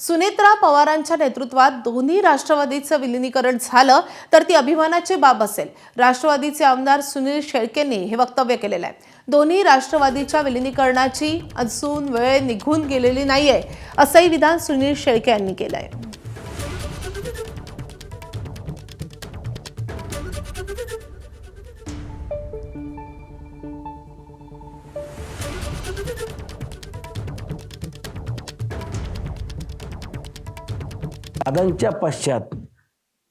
सुनेत्रा पवारांच्या नेतृत्वात दोन्ही राष्ट्रवादीचं विलीनीकरण झालं तर ती अभिमानाची बाब असेल. राष्ट्रवादीचे आमदार सुनील शेळकेंनी हे वक्तव्य केलेलं आहे. दोन्ही राष्ट्रवादीच्या विलीनीकरणाची अजून वेळ निघून गेलेली नाहीये असंही विधान सुनील शेळके यांनी केलं आहे. दादांच्या पश्चात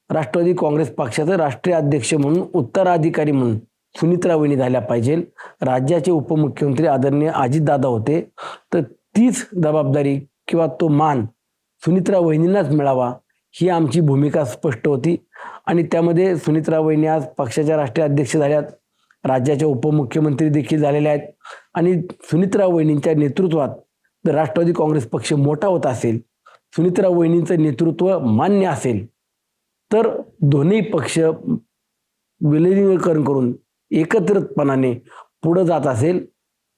राष्ट्रवादी काँग्रेस पक्षाचे राष्ट्रीय अध्यक्ष म्हणून उत्तराधिकारी म्हणून सुनेत्रा वहिनी झाल्या पाहिजे. राज्याचे उपमुख्यमंत्री आदरणीय अजितदादा होते, तर तीच जबाबदारी किंवा तो मान सुनेत्रा वहिनींनाच मिळावा ही आमची भूमिका स्पष्ट होती. आणि त्यामध्ये सुनेत्रा वहिनी आज पक्षाच्या राष्ट्रीय अध्यक्ष झाल्यात, राज्याच्या उपमुख्यमंत्री देखील झालेल्या आहेत. आणि सुनेत्रा वहिनींच्या नेतृत्वात जर राष्ट्रवादी काँग्रेस पक्ष मोठा होत असेल, सुनेत्रा वहिनींचं नेतृत्व मान्य असेल, तर दोन्ही पक्ष विलीनीकरण करून एकत्रितपणाने पुढे जात असेल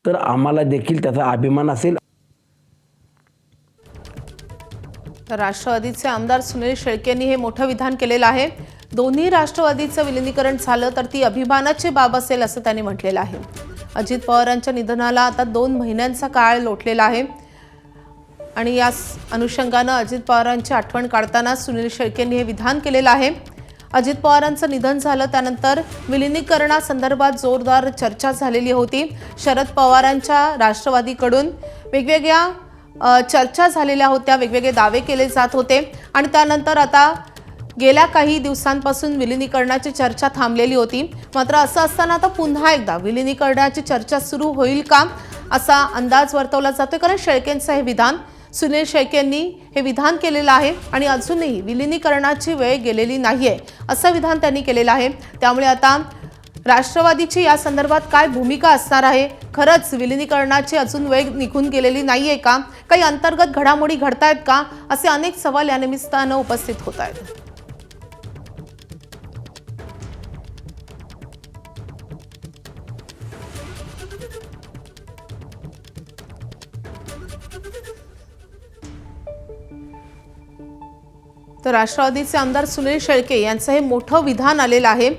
तर आम्हाला देखील त्याचा अभिमान असेल. राष्ट्रवादीचे आमदार सुनील शेळकेंनी हे मोठं विधान केलेलं आहे. दोन्ही राष्ट्रवादीचं विलीनीकरण झालं तर ती अभिमानाची बाब असेल असं त्यांनी म्हटलेलं आहे. अजित पवारांच्या निधनाला आता 2 महिन्यांचा काळ लोटलेला आहे आणि या अनुषंगानं अजित पवारांची आठवण काढताना सुनील शेळकेंनी हे विधान केलेलं आहे. अजित पवारांचं निधन झालं त्यानंतर विलीनीकरणासंदर्भात जोरदार चर्चा झालेली होती. शरद पवारांच्या राष्ट्रवादीकडून वेगवेगळ्या चर्चा झालेल्या होत्या, वेगवेगळे दावे केले जात होते आणि त्यानंतर आता गेल्या काही दिवसांपासून विलीनीकरणाची चर्चा थांबलेली होती. मात्र असं असताना आता पुन्हा एकदा विलीनीकरणाची चर्चा सुरू होईल का असा अंदाज वर्तवला जातोय, कारण शेळकेंचं हे विधान सुनील शेळकेंनी हे विधान केलेलं आहे आणि अजूनही विलीनीकरणाची वेळ गेलेली नाहीये असं विधान त्यांनी केलेलं आहे. त्यामुळे आता राष्ट्रवादीची या संदर्भात काय भूमिका असणार आहे? खरंच विलीनीकरणाची अजून वेळ निघून गेलेली नाहीये का? काही अंतर्गत घडामोडी घडतायत का? असे अनेक सवाल या निमित्तानं उपस्थित होत आहेत. तर राष्ट्रवादीचे आमदार सुनील शेळके यांचं हे मोठं विधान आलेलं आहे.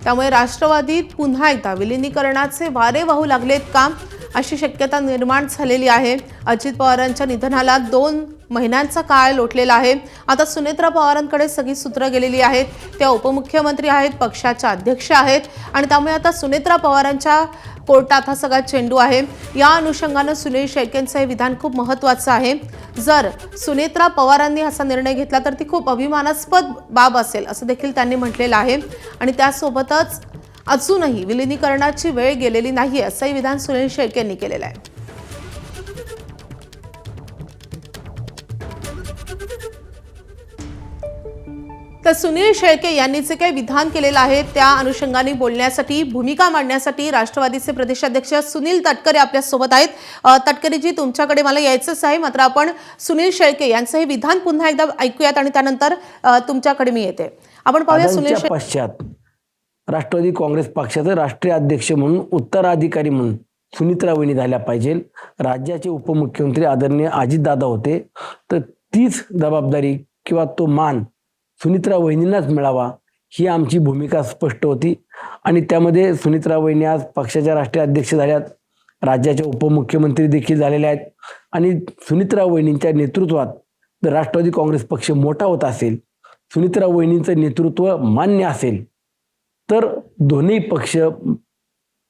त्यामुळे राष्ट्रवादीत पुन्हा एकदा विलीनीकरणाचे वारे वाहू लागलेत का अशी शक्यता निर्माण झालेली आहे. अजित पवारांच्या निधनाला 2 महिन्यांचा काळ लोटलेला आहे. आता सुनेत्रा पवारांकडे सगळी सूत्र गेलेली आहेत. त्या उपमुख्यमंत्री आहेत, पक्षाच्या अध्यक्ष आहेत आणि त्यामुळे आता सुनेत्रा पवारांच्या कोर्टात हा सगळा चेंडू आहे. या अनुषंगानं सुनील शेळकेंचं हे विधान खूप महत्त्वाचं आहे. जर सुनेत्रा पवारांनी असा निर्णय घेतला तर ती खूप अभिमानास्पद बाब असेल असं देखील त्यांनी म्हटलेलं आहे. आणि त्यासोबतच अजूनही विलीनीकरणाची वेळ गेलेली नाही असंही विधान सुनील शेळकेंनी केलेलं आहे. तर सुनील शेळके यांनी जे काही विधान केलेलं आहे त्या अनुषंगाने बोलण्यासाठी, भूमिका मांडण्यासाठी राष्ट्रवादीचे प्रदेशाध्यक्ष सुनील तटकरे आपल्या सोबत आहेत. तटकरेजी, तुमच्याकडे मला यायचंच आहे, मात्र आपण सुनील शेळके यांचं हे विधान पुन्हा एकदा ऐकूयात आणि त्यानंतर तुमच्याकडे मी येते. आपण पाहूया. सुनील पश्चात राष्ट्रवादी काँग्रेस पक्षाचे राष्ट्रीय अध्यक्ष म्हणून उत्तराधिकारी म्हणून सुनेत्रा वहिनी झाल्या पाहिजे. राज्याचे उपमुख्यमंत्री आदरणीय अजितदादा होते, तर तीच जबाबदारी किंवा तो मान सुनेत्रा वहिनींनाच मिळावा ही आमची भूमिका स्पष्ट होती. आणि त्यामध्ये सुनेत्रा वहिनी आज पक्षाच्या राष्ट्रीय अध्यक्ष झाल्यात, राज्याचे उपमुख्यमंत्री देखील झालेल्या आहेत. आणि सुनेत्रा वहिनींच्या नेतृत्वात जर राष्ट्रवादी काँग्रेस पक्ष मोठा होत असेल, सुनेत्रा वहिनींचं नेतृत्व मान्य असेल, तर दोन्ही पक्ष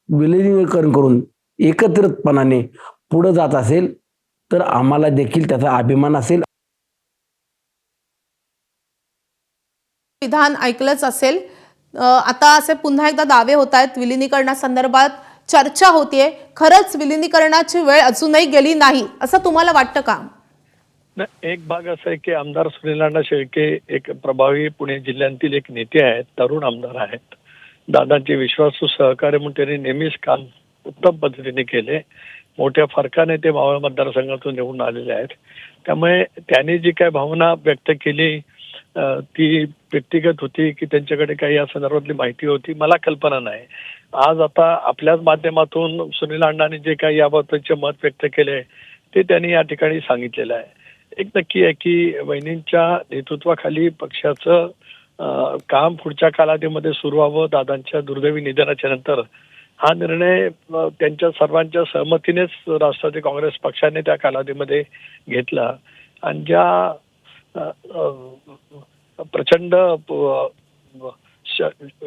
विलीनीकरण करून एकत्रितपणाने पुढे जात असेल तर आम्हाला देखील त्याचा अभिमान असेल. विधान ऐकलंच असेल. आता असे पुन्हा एकदा दावे होत आहेत, विलीनीकरणासंदर्भात चर्चा होतीये. खरंच विलीनीकरणाची वेळ अजूनही गेली नाही असं तुम्हाला वाटतं का? एक भाग असा आहे की आमदार सुनील शेळके एक प्रभावी पुणे जिल्ह्यातील एक नेते आहेत, तरुण आमदार आहेत. दादांचे विश्वासू सहकार्य म्हणून त्यांनी नेहमीच काम उत्तम पद्धतीने केले. मोठ्या फरकाने ते मावळ मतदारसंघातून निवडून आलेले आहेत. त्यामुळे त्यांनी जी काय भावना व्यक्त केली ती व्यक्तिगत होती की त्यांच्याकडे काही या संदर्भातली माहिती होती, मला कल्पना नाही. आज आता आपल्याच माध्यमातून सुनील अण्णांनी जे काही याबाबतचे मत व्यक्त केले ते त्यांनी या ठिकाणी सांगितलेलं आहे. एक नक्की आहे की वहिनींच्या नेतृत्वाखाली पक्षाचं काम पुढच्या कालावधीमध्ये सुरू व्हावं. दादांच्या दुर्दैवी निधनाच्या नंतर हा निर्णय त्यांच्या सर्वांच्या सहमतीनेच राष्ट्रवादी काँग्रेस पक्षाने त्या कालावधीमध्ये घेतला. आणि ज्या प्रचंड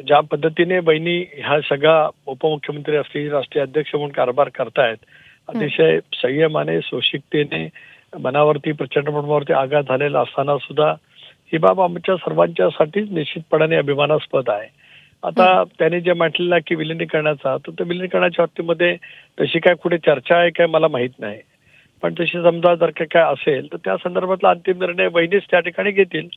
ज्या पद्धतीने बहिणी ह्या सगळ्या उपमुख्यमंत्री असतील, राष्ट्रीय अध्यक्ष म्हणून कारभार करतायत, अतिशय संयमाने, सोशिकतेने, मनावरती प्रचंड प्रमाणावरती आघात झालेला असताना सुद्धा ही बाब आमच्या सर्वांच्यासाठीच निश्चितपणाने अभिमानास्पद आहे. आता त्याने जे म्हटलेलं की विलिनीकरणाचा, तर त्या विलिनीकरणाच्या बाबतीमध्ये तशी काय कुठे चर्चा आहे काय मला माहित नाही. पण तशी समजा जर काय असेल तर त्या संदर्भातला अंतिम निर्णय बहिणीच त्या ठिकाणी घेतील.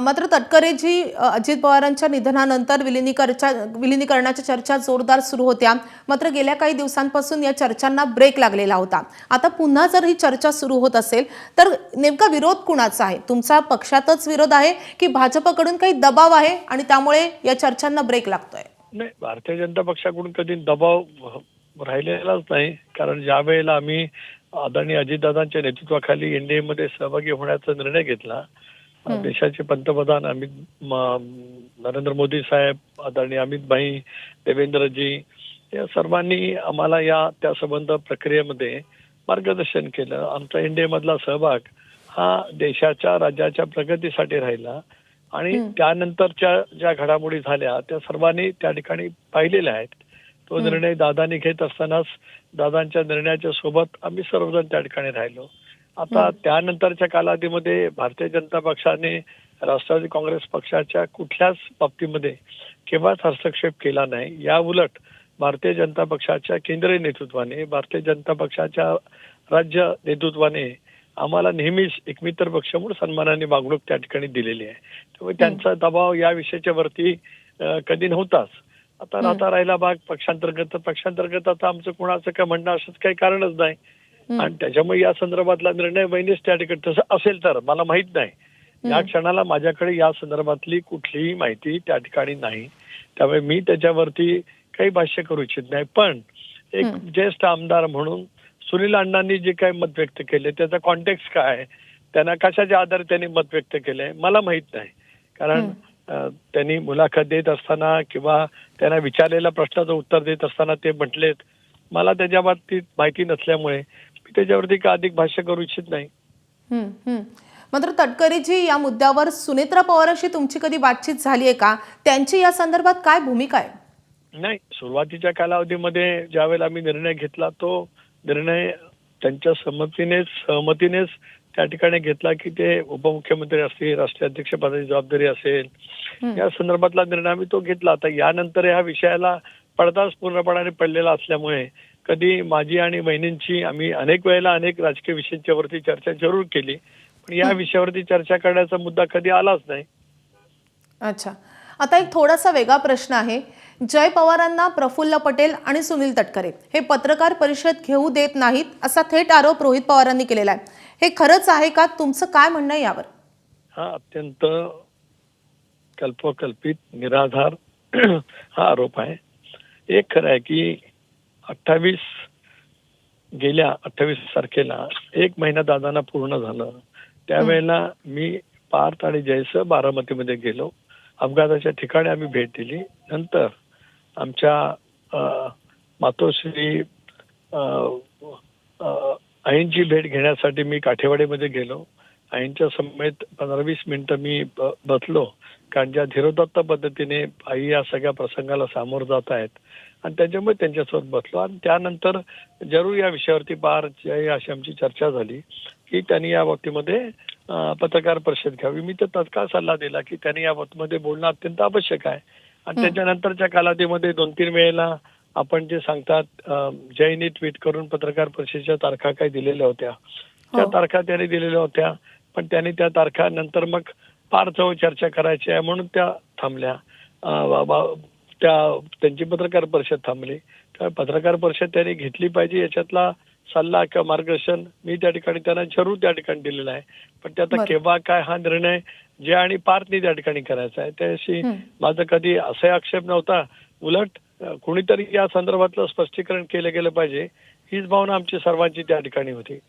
मात्र तटकरेजी अजित पवारांच्या निधनानंतर विलिनीकरणाच्या चर्चा जोरदार सुरू होत्या. मात्र गेल्या काही दिवसांपासून या चर्चांना ब्रेक लागलेला होता. आता पुन्हा जर ही चर्चा सुरू होत असेल तर नेमका विरोध कुणाचा आहे? तुमचा पक्षातच विरोध आहे की भाजपकडून काही दबाव आहे आणि त्यामुळे या चर्चांना ब्रेक लागतोय? नाही, भारतीय जनता पक्षाकडून कधी दबाव राहिलेलाच नाही. कारण ज्या वेळेला आम्ही आदरणीय अजितदादांच्या नेतृत्वाखाली एनडीए मध्ये सहभागी होण्याचा निर्णय घेतला, देशाचे पंतप्रधान नरेंद्र मोदी साहेब, आदरणीय अमित भाई, देवेंद्रजी या सर्वांनी आम्हाला त्या संबंध प्रक्रियेमध्ये मार्गदर्शन केलं. आमचा एनडीए मधला सहभाग हा देशाच्या, राज्याच्या प्रगतीसाठी राहिला आणि त्यानंतरच्या ज्या घडामोडी झाल्या त्या सर्वांनी त्या ठिकाणी पाहिलेल्या आहेत. तो निर्णय दादांनी घेत असतानाच दादांच्या निर्णयाच्या सोबत आम्ही सर्वजण त्या ठिकाणी राहिलो. आता त्यानंतरच्या कालावधीमध्ये भारतीय जनता पक्षाने राष्ट्रवादी काँग्रेस पक्षाच्या कुठल्याच बाबतीमध्ये केव्हाच हस्तक्षेप केला नाही. या उलट भारतीय जनता पक्षाच्या केंद्रीय नेतृत्वाने, भारतीय जनता पक्षाच्या राज्य नेतृत्वाने आम्हाला नेहमीच एक मित्र पक्ष म्हणून सन्मानाने वागणूक त्या ठिकाणी दिलेली आहे. त्यामुळे त्यांचा दबाव या विषयाच्या वरती कधी नव्हताच. आता राहिला भाग पक्षांतर्गत आता आमचं कोणाचं काय म्हणणं असंच काही कारणच नाही. आणि त्याच्यामुळे या संदर्भातला निर्णय बहिणीच त्या ठिकाणी तसं असेल तर मला माहित नाही. या क्षणाला माझ्याकडे या संदर्भातली कुठलीही माहिती त्या ठिकाणी नाही. त्यामुळे मी त्याच्यावरती काही भाष्य करू इच्छित नाही. पण एक ज्येष्ठ आमदार म्हणून सुनील अण्णांनी जे काही मत व्यक्त केले त्याचा कॉन्टेक्स्ट काय आहे, त्यांना कशाच्या आधारे त्यांनी मत व्यक्त केलंय मला माहित नाही. कारण त्यांनी मुलाखत देत असताना किंवा त्यांना विचारलेल्या प्रश्नाचं उत्तर देत असताना ते म्हटलेत. मला त्याच्या बाबतीत माहिती नसल्यामुळे मी त्याच्यावरती का अधिक भाष्य करू इच्छित नाही. मात्र तटकरेजी, या मुद्द्यावर सुनेत्रा पवारांशी तुमची कधी बातचीत झाली आहे का? त्यांची या संदर्भात काय भूमिका आहे? नाही, सुरुवातीच्या कालावधीमध्ये ज्यावेळेला आम्ही निर्णय घेतला तो निर्णय त्यांच्या सहमतीनेच त्या ठिकाणी घेतला की ते उपमुख्यमंत्री असतील, राष्ट्रीय अध्यक्ष पदाची जबाबदारी असेल, या संदर्भातला निर्णय आम्ही तो घेतला. आता यानंतर या विषयाला पडदाच पूर्णपणाने पडलेला असल्यामुळे कधी माझी आणि बहिणींची आम्ही अनेक वेळेला अनेक राजकीय विषयांच्यावरती चर्चा जरूर केली, पण या विषयावरती चर्चा करण्याचा मुद्दा कधी आलाच नाही. अच्छा, आता एक थोडासा वेगळा प्रश्न आहे. जय पवारांना प्रफुल्ल पटेल आणि सुनील तटकरे हे पत्रकार परिषद घेऊ देत नाहीत असा थेट आरोप रोहित पवारांनी केलेला आहे. हे खरंच आहे का? तुमचं काय म्हणणं आहे यावर? हा अत्यंत कल्पकल्पित, निराधार हा आरोप आहे. एक खरं आहे की गेल्या 28 तारखेला 1 महिना दादांना पूर्ण झालं. त्यावेळेला मी पार्थ आणि जयसह बारामतीमध्ये गेलो. अपघाताच्या ठिकाणी आम्ही भेट दिली. नंतर आमच्या मातोश्री आईंची भेट घेण्यासाठी मी काठेवाडीमध्ये गेलो. आईंच्या समेत 15-20 मिनिटं मी बसलो. कारण ज्या धीरोदात्त पद्धतीने आई या सगळ्या प्रसंगाला सामोरं जात आहेत आणि त्याच्यामुळे त्यांच्यासोबत बसलो. आणि त्यानंतर जरूर या विषयावरती अशी आमची चर्चा झाली की त्यांनी या बाबतीमध्ये पत्रकार परिषद घ्यावी. मी तर तत्काळ सल्ला दिला की त्यांनी या बाबतीमध्ये बोलणं अत्यंत आवश्यक आहे. आणि त्याच्यानंतरच्या कालावधीमध्ये 2-3 वेळेला आपण जे सांगतात जयनी ट्विट करून पत्रकार परिषदेच्या तारखा काही दिलेल्या होत्या, त्या तारखा त्यांनी दिलेल्या होत्या. पण त्यांनी त्या तारखा नंतर मग पार्थजवळ चर्चा करायची आहे म्हणून त्या थांबल्या. त्यांची पत्रकार परिषद थांबली. त्या पत्रकार परिषद त्यांनी घेतली पाहिजे याच्यातला सल्ला किंवा मार्गदर्शन मी त्या ठिकाणी त्यांना जरूर त्या ठिकाणी दिलेलं आहे. पण ते आता केव्हा काय हा निर्णय जे आणि पार्थनी त्या ठिकाणी करायचा आहे त्याशी माझं कधी असा आक्षेप नव्हता. उलट कुणीतरी या संदर्भातलं स्पष्टीकरण केलं गेलं पाहिजे हीच भावना आमची सर्वांची त्या ठिकाणी होती.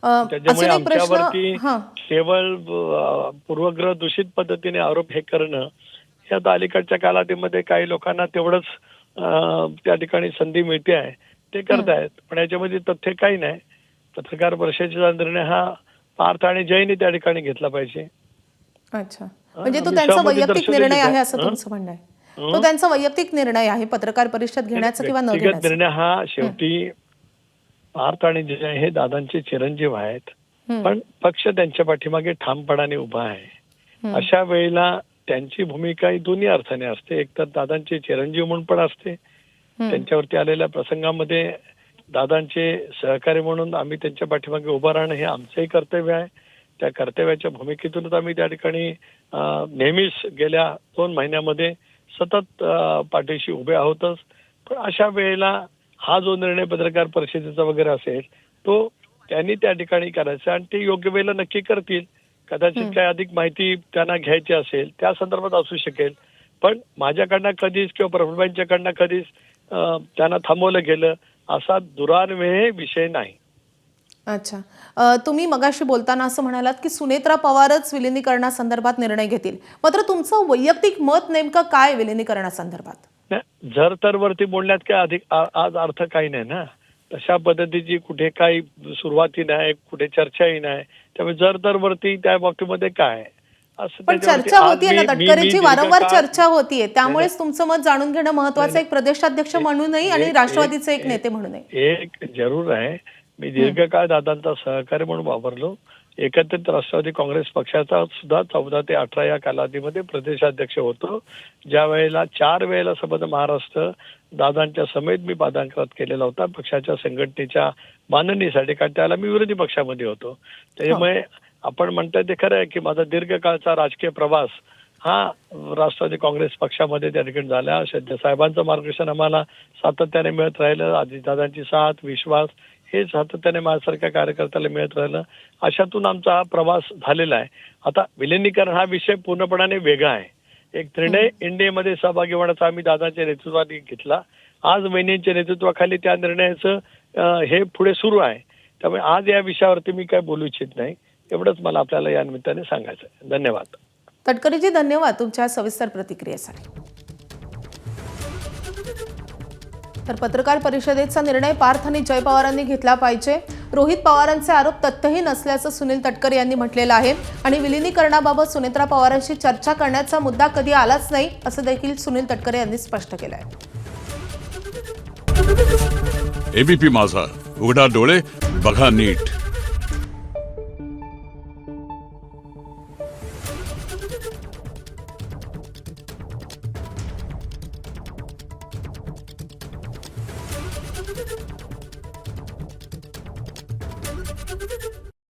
त्याच्यामुळे अजून एक प्रश्न आमच्यावरती हां केवळ पूर्वग्रह दूषित पद्धतीने आरोप हे करणं हे आता अलीकडच्या कालावधीमध्ये काही लोकांना तेवढंच त्या ठिकाणी संधी मिळते आहे ते करतायत. पण याच्यामध्ये तथ्य काही नाही. पत्रकार परिषदेचा निर्णय हा पार्थ आणि जयने त्या ठिकाणी घेतला पाहिजे. अच्छा, म्हणजे तो आम्ही त्यांचा सहमती वैयक्तिक दर्शवलेली निर्णय आहे आहे. असं तुमचं म्हणणं आहे? तो त्यांचा वैयक्तिक निर्णय आहे पत्रकार परिषद घेण्याचा किंवा न व्यक्तिगत घेण्याचा. निर्णय हा शेवटी पार्थ आणि जय हे दादांचे चिरंजीव आहेत. पण पक्ष त्यांच्या पाठीमागे ठामपणाने उभा आहे. अशा वेळेला त्यांची भूमिका ही दोन्ही अर्थाने असते. एकतर दादांचे चिरंजीव म्हणून पण असते. त्यांच्यावरती आलेल्या प्रसंगामध्ये दादांचे सहकारी म्हणून आम्ही त्यांच्या पाठीमागे उभं राहणं हे आमचंही कर्तव्य आहे. त्या कर्तव्याच्या भूमिकेतूनच आम्ही त्या ठिकाणी नेहमीच गेल्या 2 महिन्यामध्ये सतत पाठीशी उभे आहोतच. पण अशा वेळेला हा जो निर्णय पत्रकार परिषदेचा वगैरे असेल तो त्यांनी त्या ठिकाणी करायचा आणि ते योग्य वेळेला नक्की करतील. कदाचित काही अधिक माहिती त्यांना घ्यायची असेल त्या संदर्भात असू शकेल. पण माझ्याकडनं कधीच किंवा प्रफुल्लबाईंच्याकडनं कधीच त्यांना थांबवलं गेलं असा दुरान्वय विषय नाही. अच्छा, तुम्ही मगाशी बोलताना असं म्हणालात की सुनेत्रा पवारच विलिनीकरणासंदर्भात निर्णय घेतील. मात्र तुमचं वैयक्तिक मत नेमकं काय विलिनीकरणासंदर्भात? नाही, जर तर वरती बोलण्यात काय अधिक आज अर्थ काही नाही ना. तशा पद्धतीची कुठे काही सुरुवाती नाही, कुठे चर्चाही नाही. त्यामुळे जर तर वरती त्या बाबतीमध्ये काय असं पण त्याच्यावरती चर्चा आज होतीये ना, मी तटकरेची वारंवार दीर्घकाळ चर्चा होतीये. त्यामुळेच तुमचं मत जाणून घेणं महत्वाचं, एक प्रदेशाध्यक्ष म्हणूनही आणि राष्ट्रवादीचे एक नेते म्हणूनही. एक जरूर आहे. मी दीर्घकाळ दादांचा सहकारी म्हणून वापरलो. एकत्रित राष्ट्रवादी काँग्रेस पक्षाचा सुद्धा 14 ते 18 या कालावधीमध्ये प्रदेशाध्यक्ष होतो. ज्या वेळेला 4 वेळेला संबंध महाराष्ट्र दादांच्या समेत मी पादांकरात केलेला होता पक्षाच्या संघटनेच्या बांधणीसाठी, कारण त्याला मी विरोधी पक्षामध्ये होतो. त्यामुळे आपण म्हणताय ते खरं आहे की माझा दीर्घकाळचा राजकीय प्रवास हा राष्ट्रवादी काँग्रेस पक्षामध्ये त्या ठिकाणी झाला. साहेबांचं मार्गदर्शन आम्हाला सातत्याने मिळत राहिलं. अजितदादांची साथ, विश्वास हे सातत्याने माझ्यासारख्या कार्यकर्त्याला मिळत राहिलं. अशातून आमचा हा प्रवास झालेला आहे. आता विलिनीकरण हा विषय पूर्णपणाने वेगळा आहे. एक निर्णय एनडीएमध्ये सहभागी होण्याचा आम्ही दादांच्या नेतृत्वाने घेतला. आज वहिनींच्या नेतृत्वाखाली त्या निर्णयाचं हे पुढे सुरू आहे. त्यामुळे आज या विषयावरती मी काय बोलू इच्छित नाही. एवढंच मला आपल्याला या निमित्ताने सांगायचं आहे. धन्यवाद. तटकरेजी, धन्यवाद तुमच्या सविस्तर प्रतिक्रियेसाठी. तर पत्रकार परिषदेचा निर्णय पार्थ आणि जय पवारांनी घेतला पाहिजे. रोहित पवारांचे आरोप तथ्यहीन असल्याचं सुनील तटकरे यांनी म्हटलेलं आहे आणि विलिनीकरणाबाबत सुनेत्रा पवारांशी चर्चा करण्याचा मुद्दा कधी आलाच नाही असं देखील सुनील तटकरे यांनी स्पष्ट केलं आहे. एबीपी माझा, उघडा डोळे बघा नीट.